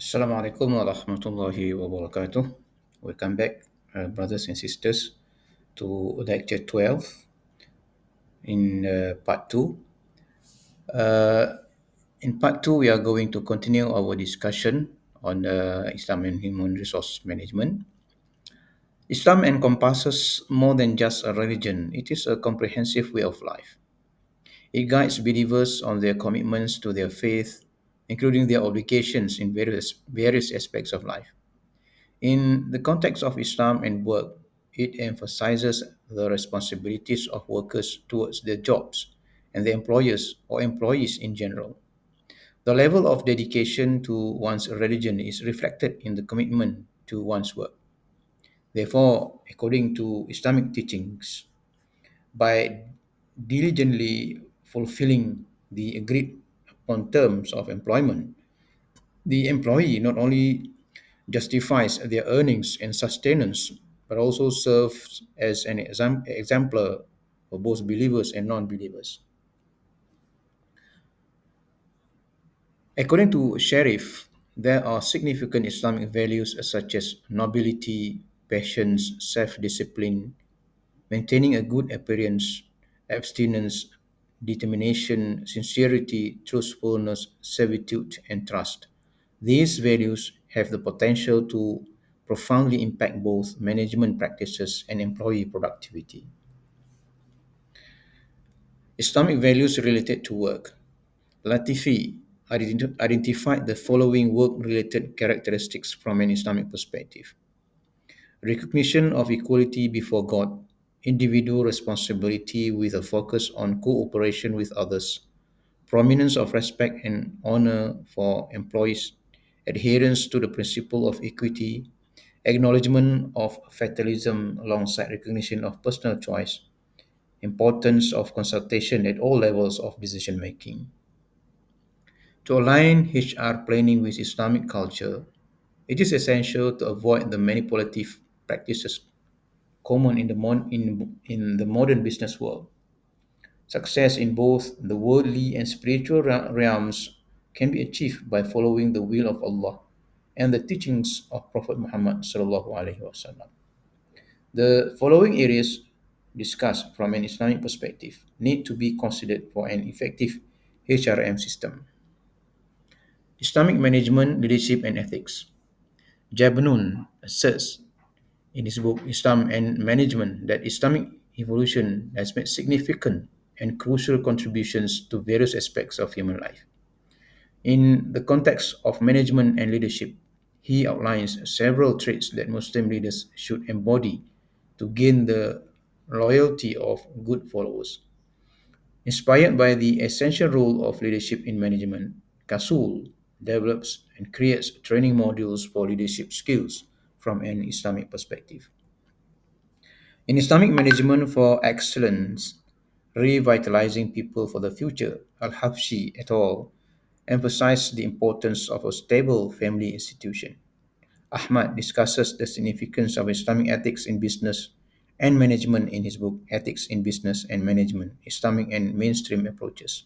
Assalamualaikum warahmatullahi wabarakatuh. Welcome back, brothers and sisters, to lecture 12 in part 2. Uh, in part 2, we are going to continue our discussion on Islam and human resource management. Islam encompasses more than just a religion, it is a comprehensive way of life. It guides believers on their commitments to their faith, including their obligations in various aspects of life. In the context of Islam and work, it emphasizes the responsibilities of workers towards their jobs and their employers or employees in general. The level of dedication to one's religion is reflected in the commitment to one's work. Therefore, according to Islamic teachings, by diligently fulfilling the agreed upon terms of employment, the employee not only justifies their earnings and sustenance, but also serves as an exemplar for both believers and non believers. According to Sharif, there are significant Islamic values such as nobility, patience, self discipline, maintaining a good appearance, abstinence, determination, sincerity, truthfulness, servitude, and trust. These values have the potential to profoundly impact both management practices and employee productivity. Islamic values related to work. Latifi identified the following work related characteristics from an Islamic perspective: recognition of equality before God, individual responsibility with a focus on cooperation with others, prominence of respect and honor for employees, adherence to the principle of equity, acknowledgement of fatalism alongside recognition of personal choice, importance of consultation at all levels of decision making. To align HR planning with Islamic culture, it is essential to avoid the manipulative practices common in the modern business world. Success in both the worldly and spiritual realms can be achieved by following the will of Allah and the teachings of Prophet Muhammad sallallahu alaihi wasallam. The following areas discussed from an Islamic perspective need to be considered for an effective HRM system. Islamic management, leadership, and ethics. Jabnun asserts in his book Islam and Management that Islamic evolution has made significant and crucial contributions to various aspects of human life. In the context of management and leadership, he outlines several traits that Muslim leaders should embody to gain the loyalty of good followers. Inspired by the essential role of leadership in management, Kasul develops and creates training modules for leadership skills from an Islamic perspective. In Islamic Management for Excellence, Revitalizing People for the Future, Al-Habshi et al. Emphasized the importance of a stable family institution. Ahmad discusses the significance of Islamic ethics in business and management in his book Ethics in Business and Management, Islamic and Mainstream Approaches.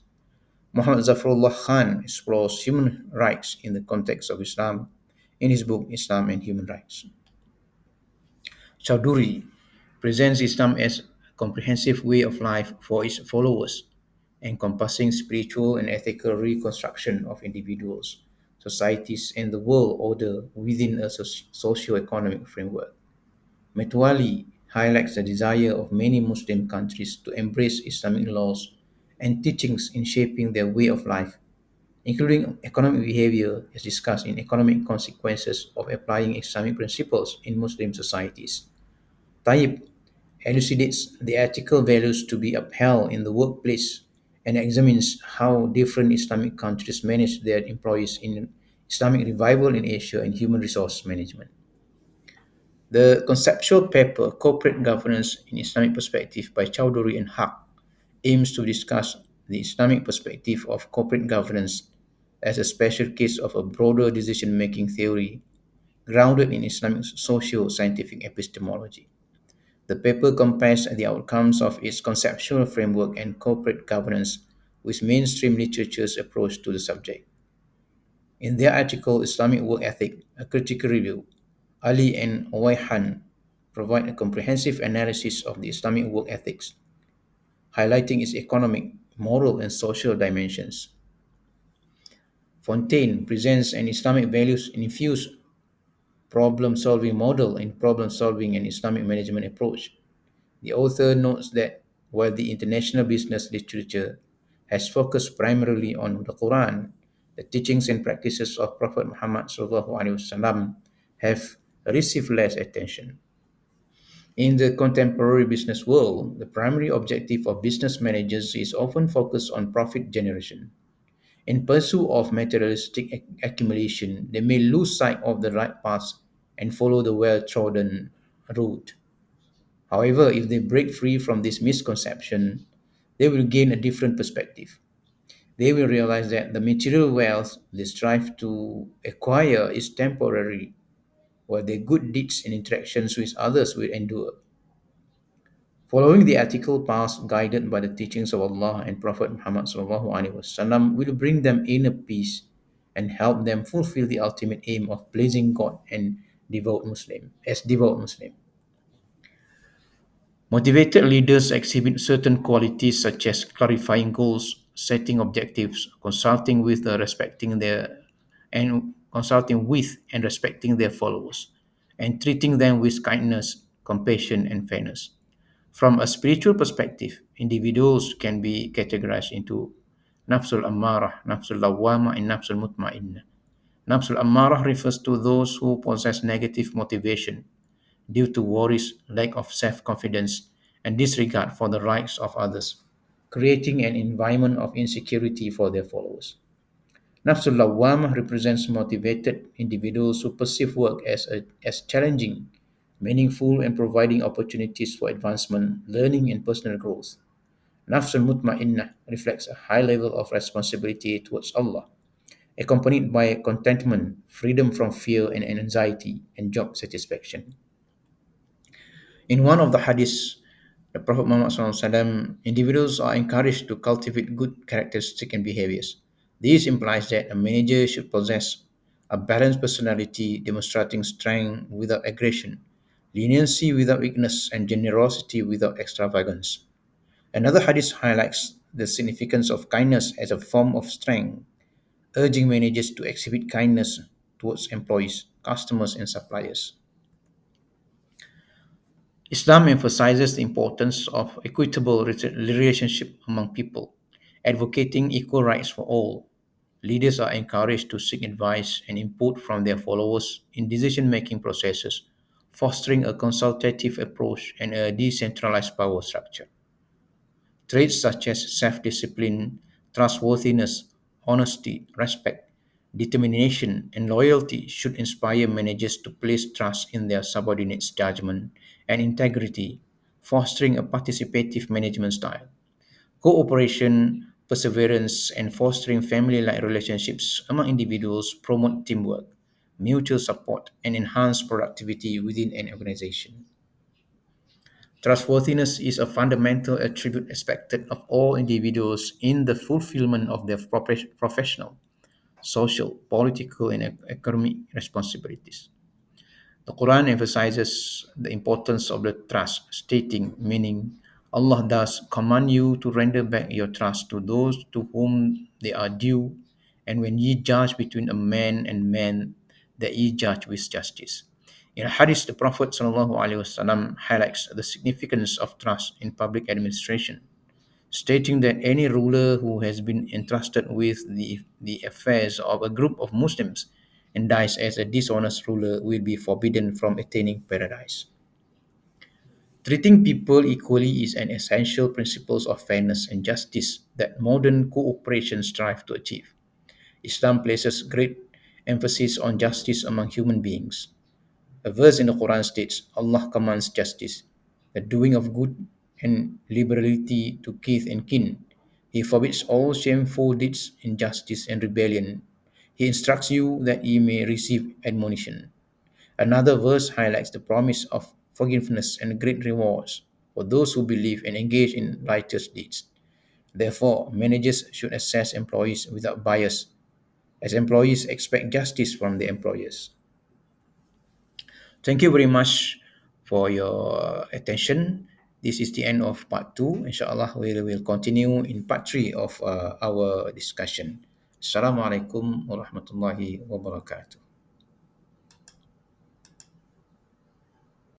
Muhammad Zafrullah Khan explores human rights in the context of Islam in his book Islam and Human Rights. Chowdhury presents Islam as a comprehensive way of life for its followers, encompassing spiritual and ethical reconstruction of individuals, societies, and the world order within a socio-economic framework. Metwali highlights the desire of many Muslim countries to embrace Islamic laws and teachings in shaping their way of life, including economic behavior as discussed in Economic Consequences of Applying Islamic Principles in Muslim Societies. Taib elucidates the ethical values to be upheld in the workplace and examines how different Islamic countries manage their employees in Islamic revival in Asia and human resource management. The conceptual paper Corporate Governance in Islamic Perspective by Chowdhury and Haq aims to discuss the Islamic perspective of corporate governance as a special case of a broader decision making theory grounded in Islamic socio scientific epistemology. The paper compares the outcomes of its conceptual framework and corporate governance with mainstream literature's approach to the subject. In their article, Islamic Work Ethic, a critical review, Ali and Waihan provide a comprehensive analysis of the Islamic work ethics, highlighting its economic, moral, and social dimensions. Fontaine presents an Islamic values infused problem solving model in problem solving and Islamic management approach. The author notes that while the international business literature has focused primarily on the Quran, the teachings and practices of Prophet Muhammad SAW have received less attention. In the contemporary business world, the primary objective of business managers is often focused on profit generation. In pursuit of materialistic accumulation, they may lose sight of the right path and follow the well trodden route. However, if they break free from this misconception, they will gain a different perspective. They will realize that the material wealth they strive to acquire is temporary, while their good deeds and interactions with others will endure. Following the ethical path guided by the teachings of Allah and Prophet Muhammad SAW will bring them inner peace and help them fulfill the ultimate aim of pleasing God and devout Muslim. Motivated leaders exhibit certain qualities such as clarifying goals, setting objectives, consulting with and respecting their followers, and treating them with kindness, compassion, and fairness. From a spiritual perspective, individuals can be categorized into nafsul ammarah, nafsul lawwama, and nafsul mutmainnah. Nafsul ammarah refers to those who possess negative motivation due to worries, lack of self confidence, and disregard for the rights of others, creating an environment of insecurity for their followers. Nafsul Lawwamah represents motivated individuals who perceive work as challenging, meaningful, and providing opportunities for advancement, learning, and personal growth. Nafsul Mutmainnah reflects a high level of responsibility towards Allah, accompanied by contentment, freedom from fear and anxiety, and job satisfaction. In one of the hadiths, the Prophet Muhammad SAW, individuals are encouraged to cultivate good characteristics and behaviors. This implies that a manager should possess a balanced personality demonstrating strength without aggression, leniency without weakness, and generosity without extravagance. Another hadith highlights the significance of kindness as a form of strength, urging managers to exhibit kindness towards employees, customers, and suppliers. Islam emphasizes the importance of equitable relationship among people, advocating equal rights for all. Leaders are encouraged to seek advice and input from their followers in decision-making processes, fostering a consultative approach and a decentralized power structure. Traits such as self-discipline, trustworthiness, honesty, respect, determination, and loyalty should inspire managers to place trust in their subordinates' judgment and integrity, fostering a participative management style. Cooperation, perseverance, and fostering family-like relationships among individuals promote teamwork, mutual support, and enhance productivity within an organization. Trustworthiness is a fundamental attribute expected of all individuals in the fulfillment of their professional, social, political, and economic responsibilities. The Quran emphasizes the importance of the trust, stating, meaning, Allah does command you to render back your trust to those to whom they are due, and when ye judge between a man and man, that ye judge with justice. In a hadith, the Prophet ﷺ highlights the significance of trust in public administration, stating that any ruler who has been entrusted with the affairs of a group of Muslims and dies as a dishonest ruler will be forbidden from attaining paradise. Treating people equally is an essential principle of fairness and justice that modern cooperation strive to achieve. Islam places great emphasis on justice among human beings. A verse in the Quran states, Allah commands justice, the doing of good and liberality to kith and kin. He forbids all shameful deeds, injustice, and rebellion. He instructs you that ye may receive admonition. Another verse highlights the promise of forgiveness and great rewards for those who believe and engage in righteous deeds. Therefore, managers should assess employees without bias, as employees expect justice from the employers. Thank you very much for your attention. This is the end of part two. Inshallah, we will continue in part three of our discussion. Assalamualaikum warahmatullahi wabarakatuh.